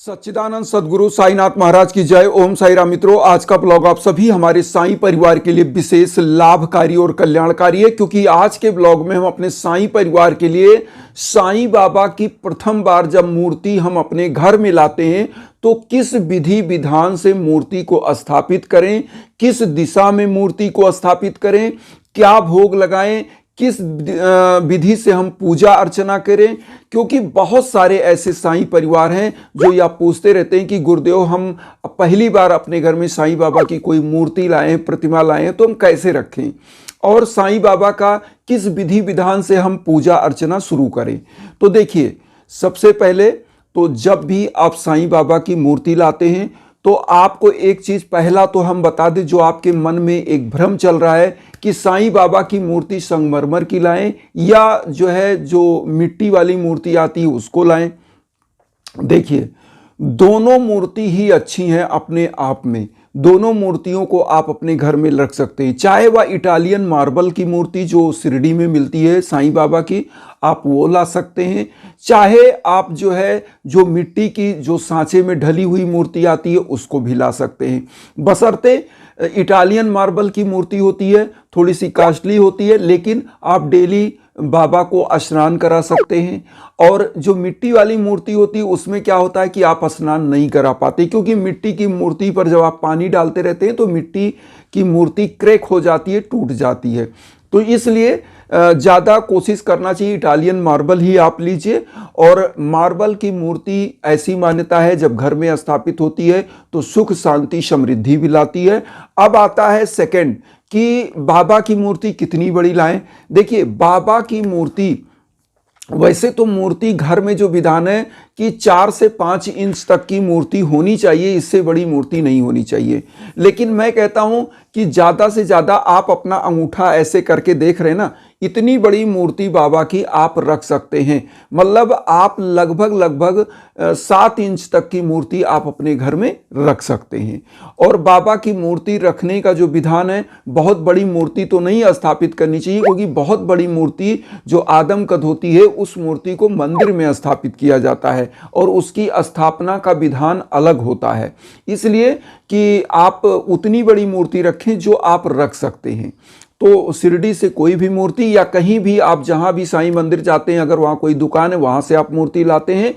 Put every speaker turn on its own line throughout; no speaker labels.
सच्चिदानंद सदगुरु साईनाथ महाराज की जय। ओम साई राम। मित्रों, आज का ब्लॉग आप सभी हमारे साईं परिवार के लिए विशेष लाभकारी और कल्याणकारी है, क्योंकि आज के ब्लॉग में हम अपने साईं परिवार के लिए साईं बाबा की प्रथम बार जब मूर्ति हम अपने घर में लाते हैं तो किस विधि विधान से मूर्ति को स्थापित करें, किस दिशा में मूर्ति को स्थापित करें, क्या भोग लगाएं, किस विधि से हम पूजा अर्चना करें। क्योंकि बहुत सारे ऐसे साईं परिवार हैं जो यह पूछते रहते हैं कि गुरुदेव, हम पहली बार अपने घर में साईं बाबा की कोई मूर्ति लाएं, प्रतिमा लाएं, तो हम कैसे रखें और साईं बाबा का किस विधि विधान से हम पूजा अर्चना शुरू करें। तो देखिए, सबसे पहले तो जब भी आप साईं बाबा की मूर्ति लाते हैं तो आपको एक चीज पहला तो हम बता दें, जो आपके मन में एक भ्रम चल रहा है कि साईं बाबा की मूर्ति संगमरमर की लाएं या जो मिट्टी वाली मूर्ति आती है उसको लाएं। देखिए, दोनों मूर्ति ही अच्छी हैं अपने आप में। दोनों मूर्तियों को आप अपने घर में रख सकते हैं, चाहे वह इटालियन मार्बल की मूर्ति जो शिरडी में मिलती है साईं बाबा की, आप वो ला सकते हैं, चाहे आप जो मिट्टी की जो सांचे में ढली हुई मूर्ति आती है उसको भी ला सकते हैं। बशर्ते इटालियन मार्बल की मूर्ति होती है, थोड़ी सी कॉस्टली होती है, लेकिन आप डेली बाबा को स्नान करा सकते हैं। और जो मिट्टी वाली मूर्ति होती है उसमें क्या होता है कि आप स्नान नहीं करा पाते, क्योंकि मिट्टी की मूर्ति पर जब आप पानी डालते रहते हैं तो मिट्टी की मूर्ति क्रैक हो जाती है, टूट जाती है। तो इसलिए ज़्यादा कोशिश करना चाहिए इटालियन मार्बल ही आप लीजिए। और मार्बल की मूर्ति ऐसी मान्यता है जब घर में स्थापित होती है तो सुख शांति समृद्धि भी लाती है। अब आता है सेकंड कि बाबा की मूर्ति कितनी बड़ी लाएं। देखिए, बाबा की मूर्ति, वैसे तो मूर्ति घर में जो विधान है कि 4 से 5 इंच तक की मूर्ति होनी चाहिए, इससे बड़ी मूर्ति नहीं होनी चाहिए। लेकिन मैं कहता हूं कि ज़्यादा से ज़्यादा आप अपना अंगूठा ऐसे करके देख रहे हैं ना, इतनी बड़ी मूर्ति बाबा की आप रख सकते हैं। मतलब आप लगभग 7 इंच तक की मूर्ति आप अपने घर में रख सकते हैं। और बाबा की मूर्ति रखने का जो विधान है, बहुत बड़ी मूर्ति तो नहीं स्थापित करनी चाहिए, क्योंकि बहुत बड़ी मूर्ति जो आदमकद होती है उस मूर्ति को मंदिर में स्थापित किया जाता है और उसकी स्थापना का विधान अलग होता है। इसलिए कि आप उतनी बड़ी मूर्ति रखें जो आप रख सकते हैं। तो शिरडी से कोई भी मूर्ति या कहीं भी आप जहां भी साईं मंदिर जाते हैं, अगर वहां कोई दुकान है वहां से आप मूर्ति लाते हैं,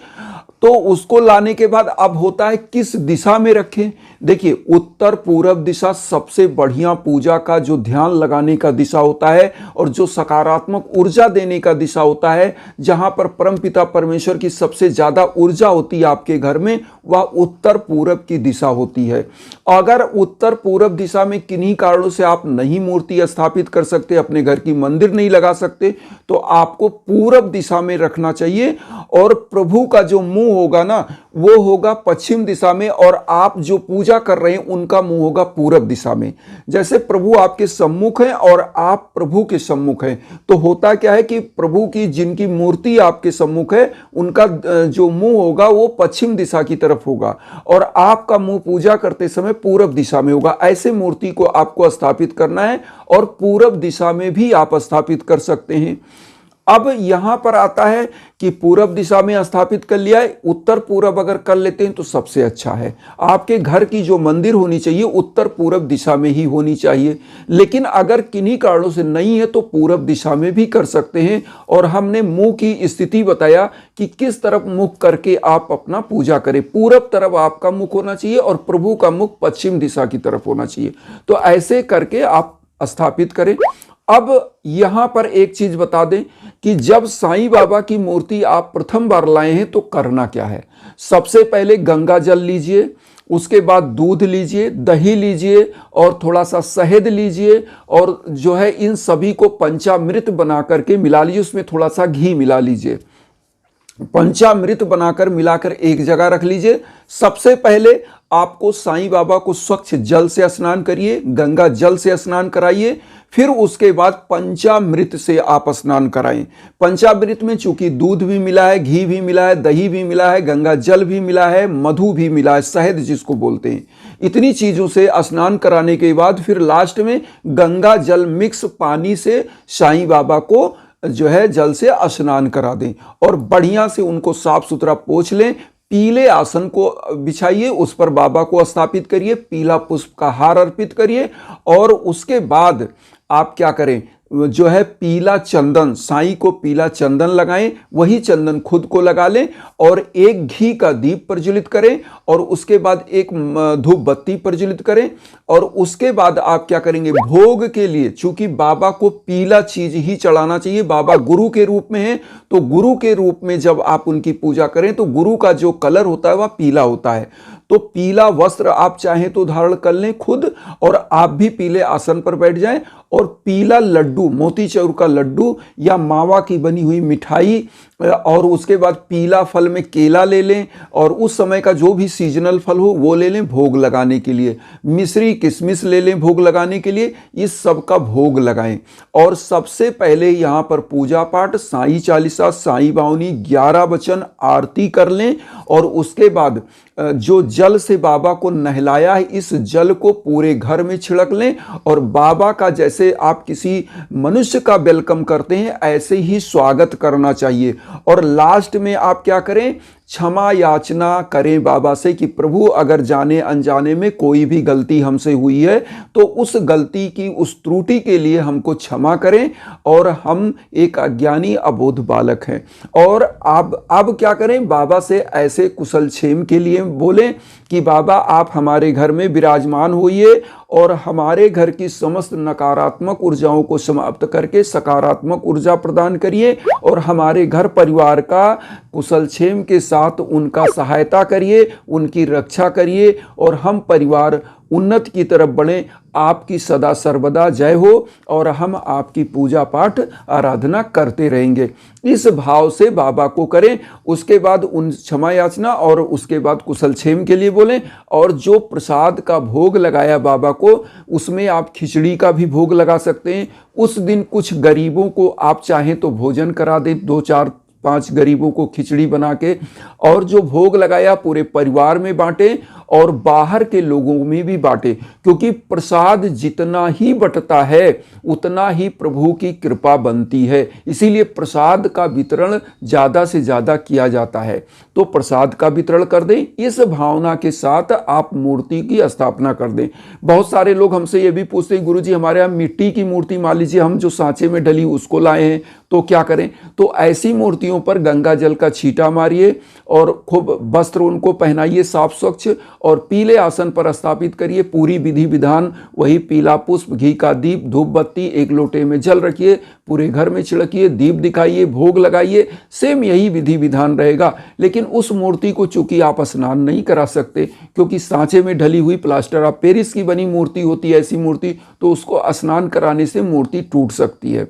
तो उसको लाने के बाद अब होता है किस दिशा में रखें। देखिए, उत्तर पूरब दिशा सबसे बढ़िया पूजा का जो ध्यान लगाने का दिशा होता है और जो सकारात्मक ऊर्जा देने का दिशा होता है, जहां पर परमपिता परमेश्वर की सबसे ज्यादा ऊर्जा होती है आपके घर में, वह उत्तर पूरब की दिशा होती है। अगर उत्तर पूरब दिशा में किन्हीं कारणों से आप नहीं मूर्ति स्थापित कर सकते, अपने घर की मंदिर नहीं लगा सकते, तो आपको पूरब दिशा में रखना चाहिए। और प्रभु का जो मुंह होगा ना, वो होगा पश्चिम दिशा में, और आप जो पूजा कर रहे हैं उनका मुंह होगा पूरब दिशा में। जैसे प्रभु आपके सम्मुख हैं और आप प्रभु के सम्मुख हैं, तो होता क्या है कि प्रभु की जिनकी मूर्ति आपके सम्मुख है उनका जो मुंह होगा वो पश्चिम दिशा की तरफ होगा और आपका मुंह पूजा करते समय पूरब दिशा में होगा। ऐसे मूर्ति को आपको स्थापित करना है और पूरब दिशा में भी आप स्थापित कर सकते हैं। अब यहां पर आता है कि पूरब दिशा में स्थापित कर लिया है, उत्तर पूरब अगर कर लेते हैं तो सबसे अच्छा है। आपके घर की जो मंदिर होनी चाहिए उत्तर पूरब दिशा में ही होनी चाहिए, लेकिन अगर किन्हीं कारणों से नहीं है तो पूरब दिशा में भी कर सकते हैं। और हमने मुंह की स्थिति बताया कि किस तरफ मुख करके आप अपना पूजा करें। पूरब तरफ आपका मुख होना चाहिए और प्रभु का मुख पश्चिम दिशा की तरफ होना चाहिए। तो ऐसे करके आप स्थापित करें। अब यहां पर एक चीज बता दें कि जब साईं बाबा की मूर्ति आप प्रथम बार लाए हैं तो करना क्या है। सबसे पहले गंगा जल लीजिए, उसके बाद दूध लीजिए, दही लीजिए और थोड़ा सा शहद लीजिए और इन सभी को पंचामृत बना करके मिला लीजिए, उसमें थोड़ा सा घी मिला लीजिए। पंचामृत बनाकर मिलाकर एक जगह रख लीजिए। सबसे पहले आपको साईं बाबा को स्वच्छ जल से स्नान करिए, गंगा जल से स्नान कराइए, फिर उसके बाद पंचामृत से आप स्नान कराएं। पंचामृत में चूंकि दूध भी मिला है, घी भी मिला है, दही भी मिला है, गंगा जल भी मिला है, मधु भी मिला है, शहद जिसको बोलते हैं, इतनी चीजों से स्नान कराने के बाद फिर लास्ट में गंगा जल मिक्स पानी से साईं बाबा को जल से स्नान करा दें और बढ़िया से उनको साफ सुथरा पोंछ लें। पीले आसन को बिछाइए, उस पर बाबा को स्थापित करिए, पीला पुष्प का हार अर्पित करिए और उसके बाद आप क्या करें, जो है पीला चंदन, साईं को पीला चंदन लगाएं, वही चंदन खुद को लगा लें और एक घी का दीप प्रज्वलित करें और उसके बाद एक धूप बत्ती प्रज्वलित करें और उसके बाद आप क्या करेंगे, भोग के लिए, चूंकि बाबा को पीला चीज ही चढ़ाना चाहिए, बाबा गुरु के रूप में है, तो गुरु के रूप में जब आप उनकी पूजा करें तो गुरु का जो कलर होता है वह पीला होता है। तो पीला वस्त्र आप चाहें तो धारण कर लें खुद और आप भी पीले आसन पर बैठ जाएं और पीला लड्डू, मोतीचूर का लड्डू या मावा की बनी हुई मिठाई और उसके बाद पीला फल में केला ले लें और उस समय का जो भी सीजनल फल हो वो ले लें भोग लगाने के लिए, मिश्री किशमिश ले लें भोग लगाने के लिए, इस सब का भोग लगाएं। और सबसे पहले यहाँ पर पूजा पाठ, साईं चालीसा, साईं बावनी, 11 वचन, आरती कर लें और उसके बाद जो जल से बाबा को नहलाया है इस जल को पूरे घर में छिड़क लें और बाबा का जैसे आप किसी मनुष्य का वेलकम करते हैं ऐसे ही स्वागत करना चाहिए। और लास्ट में आप क्या करें, क्षमा याचना करें बाबा से कि प्रभु अगर जाने अनजाने में कोई भी गलती हमसे हुई है तो उस गलती की, उस त्रुटि के लिए हमको क्षमा करें और हम एक अज्ञानी अबोध बालक हैं। और अब क्या करें, बाबा से ऐसे कुशल क्षेम के लिए बोलें कि बाबा आप हमारे घर में विराजमान होइए और हमारे घर की समस्त नकारात्मक ऊर्जाओं को समाप्त करके सकारात्मक ऊर्जा प्रदान करिए और हमारे घर परिवार का कुशल क्षेम के साथ उनका सहायता करिए, उनकी रक्षा करिए और हम परिवार उन्नति की तरफ बढ़ें। आपकी सदा सर्वदा जय हो और हम आपकी पूजा पाठ आराधना करते रहेंगे। इस भाव से बाबा को करें। उसके बाद उन क्षमा याचना और उसके बाद कुशल क्षेम के लिए बोलें और जो प्रसाद का भोग लगाया बाबा को उसमें आप खिचड़ी का भी भोग लगा सकते हैं। उस दिन कुछ गरीबों को आप चाहें तो भोजन करा दें, 2 4 5 गरीबों को खिचड़ी बना के, और जो भोग लगाया पूरे परिवार में बांटें और बाहर के लोगों में भी बांटें, क्योंकि प्रसाद जितना ही बंटता है उतना ही प्रभु की कृपा बनती है। इसीलिए प्रसाद का वितरण ज़्यादा से ज़्यादा किया जाता है। तो प्रसाद का वितरण कर दें, इस भावना के साथ आप मूर्ति की स्थापना कर दें। बहुत सारे लोग हमसे ये भी पूछते हैं, गुरुजी हमारे यहाँ मिट्टी की मूर्ति, मान लीजिए हम जो सांचे में डली उसको लाए हैं तो क्या करें? तो ऐसी मूर्तियों पर गंगा जल का छींटा मारिए और खूब वस्त्र उनको पहनाइए साफ स्वच्छ और पीले आसन पर स्थापित करिए। पूरी विधि विधान वही पीला पुष्प, घी का दीप, धूप बत्ती, एक लोटे में जल रखिए, पूरे घर में छिड़किए, दीप दिखाइए, भोग लगाइए। सेम यही विधि विधान रहेगा। लेकिन उस मूर्ति को चूंकि आप स्नान नहीं करा सकते क्योंकि सांचे में ढली हुई प्लास्टर ऑफ पेरिस की बनी मूर्ति होती है ऐसी मूर्ति, तो उसको स्नान कराने से मूर्ति टूट सकती है।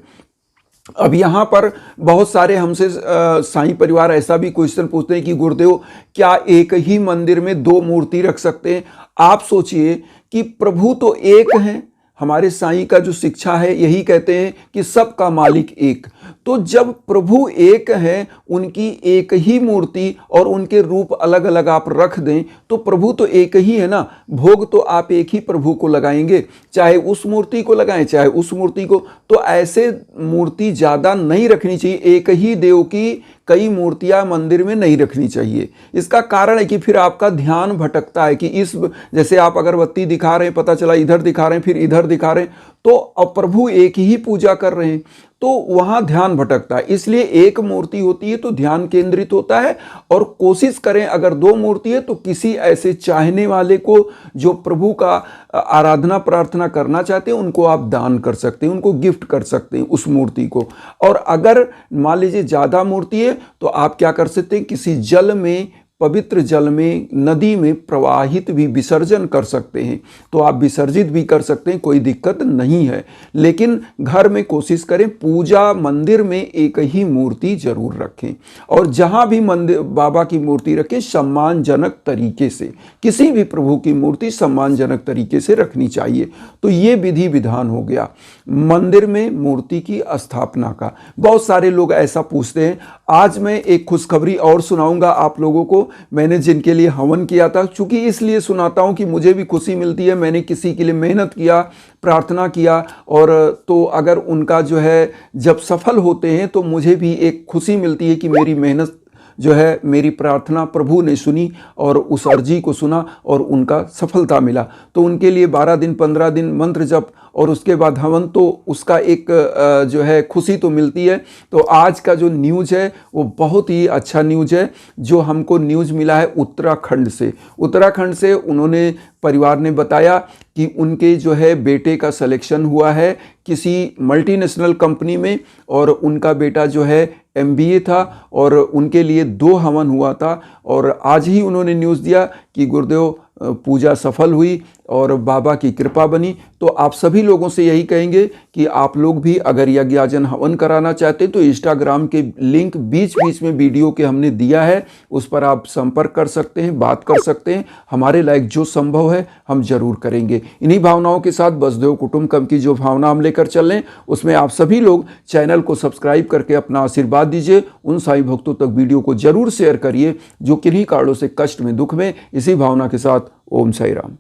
अब यहाँ पर बहुत सारे हमसे साईं परिवार ऐसा भी क्वेश्चन पूछते हैं कि गुरुदेव क्या एक ही मंदिर में 2 मूर्ति रख सकते हैं? आप सोचिए कि प्रभु तो एक हैं, हमारे साईं का जो शिक्षा है यही कहते हैं कि सबका मालिक एक। तो जब प्रभु एक है, उनकी एक ही मूर्ति और उनके रूप अलग अलग आप रख दें तो प्रभु तो एक ही है ना। भोग तो आप एक ही प्रभु को लगाएंगे, चाहे उस मूर्ति को लगाएं चाहे उस मूर्ति को। तो ऐसे मूर्ति ज़्यादा नहीं रखनी चाहिए, एक ही देव की कई मूर्तियां मंदिर में नहीं रखनी चाहिए। इसका कारण है कि फिर आपका ध्यान भटकता है कि इस, जैसे आप अगरबत्ती दिखा रहे हैं, पता चला इधर दिखा रहे हैं फिर इधर दिखा रहे हैं, तो अब प्रभु एक ही पूजा कर रहे हैं तो वहां ध्यान भटकता है। इसलिए एक मूर्ति होती है तो ध्यान केंद्रित होता है। और कोशिश करें अगर 2 मूर्ति है तो किसी ऐसे चाहने वाले को जो प्रभु का आराधना प्रार्थना करना चाहते हैं उनको आप दान कर सकते हैं, उनको गिफ्ट कर सकते हैं उस मूर्ति को। और अगर मान लीजिए ज़्यादा मूर्ति है तो आप क्या कर सकते हैं, किसी जल में, पवित्र जल में, नदी में प्रवाहित भी विसर्जन कर सकते हैं। तो आप विसर्जित भी कर सकते हैं, कोई दिक्कत नहीं है। लेकिन घर में कोशिश करें पूजा मंदिर में एक ही मूर्ति जरूर रखें और जहां भी मंदिर बाबा की मूर्ति रखें सम्मानजनक तरीके से, किसी भी प्रभु की मूर्ति सम्मानजनक तरीके से रखनी चाहिए। तो ये विधि विधान हो गया मंदिर में मूर्ति की स्थापना का। बहुत सारे लोग ऐसा पूछते हैं। आज मैं एक खुशखबरी और सुनाऊंगा आप लोगों को। मैंने जिनके लिए हवन किया था, चूंकि इसलिए सुनाता हूं कि मुझे भी खुशी मिलती है, मैंने किसी के लिए मेहनत किया, प्रार्थना किया और तो अगर उनका जो है जब सफल होते हैं तो मुझे भी एक खुशी मिलती है कि मेरी मेहनत जो है मेरी प्रार्थना प्रभु ने सुनी और उस अर्जी को सुना और उनका सफलता मिला। तो उनके लिए 12 दिन 15 दिन मंत्र जप और उसके बाद हवन, तो उसका एक जो है खुशी तो मिलती है। तो आज का जो न्यूज़ है वो बहुत ही अच्छा न्यूज़ है जो हमको न्यूज़ मिला है उत्तराखंड से। उत्तराखंड से उन्होंने परिवार ने बताया कि उनके जो है बेटे का सिलेक्शन हुआ है किसी मल्टीनेशनल कंपनी में और उनका बेटा जो है MBA था और उनके लिए 2 हवन हुआ था और आज ही उन्होंने न्यूज़ दिया कि गुरुदेव पूजा सफल हुई और बाबा की कृपा बनी। तो आप सभी लोगों से यही कहेंगे कि आप लोग भी अगर यज्ञाजन हवन कराना चाहते हैं तो इंस्टाग्राम के लिंक बीच बीच में वीडियो के हमने दिया है, उस पर आप संपर्क कर सकते हैं, बात कर सकते हैं। हमारे लायक जो संभव है हम जरूर करेंगे। इन्हीं भावनाओं के साथ वसुदेव कुटुंबकम की जो भावना हम लेकर चल रहे हैं उसमें आप सभी लोग चैनल को सब्सक्राइब करके अपना आशीर्वाद दीजिए। उन साईं भक्तों तक वीडियो को जरूर शेयर करिए जो किन्हीं कारणों से कष्ट में, दुख में। इसी भावना के साथ ओम साई राम।